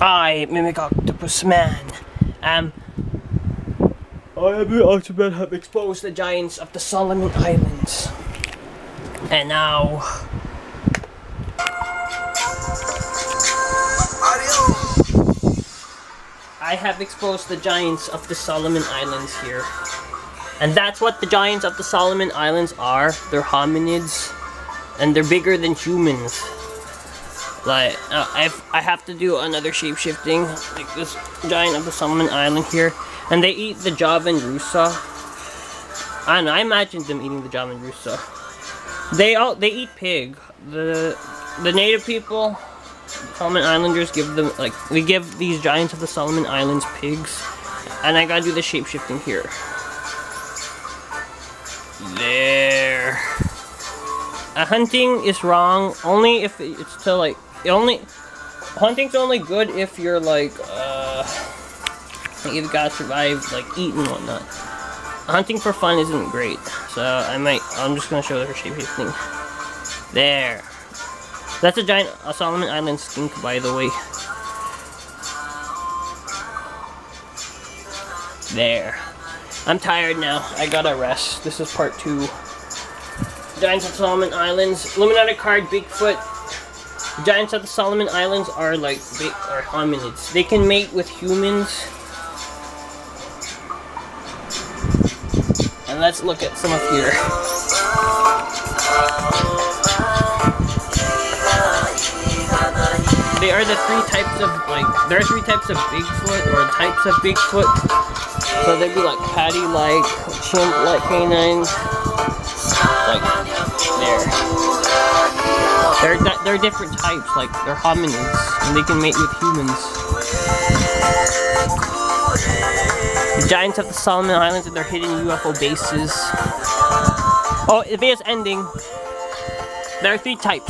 I, Mimic Octopus-Man, I, Octopus-Man, have exposed the giants of the Solomon Islands. And now... I have exposed the giants of the Solomon Islands here. And that's what the giants of the Solomon Islands are. They're hominids. And they're bigger than humans. Like, I have to do another shape-shifting, like this giant of the Solomon Island here. And they eat the Javan rusa. I don't know, I imagined them eating the Javan rusa. They eat pig. The native people, Solomon Islanders, give them, like, we give these giants of the Solomon Islands pigs. And I gotta do the shape-shifting here. There. Hunting is wrong only if it's to, like, hunting's only good if you're like you've got to survive, like, eat and whatnot. Hunting for fun isn't great, so I'm just gonna show her shape shifting. There. That's a giant Solomon Island skink, by the way. There. I'm tired now. I gotta rest. This is part 2. Giants of the Solomon Islands. Illuminati card, Bigfoot. The giants of the Solomon Islands are like are hominids. They can mate with humans. And let's look at some of here. They are the 3 types of, like, there are 3 types of Bigfoot, or types of Bigfoot. So they'd be like patty-like, chimp-like canines. Like, they're different types, like, they're hominids, and they can mate with humans. The giants of the Solomon Islands and their hidden UFO bases. Oh, the video's ending. There are 3 types.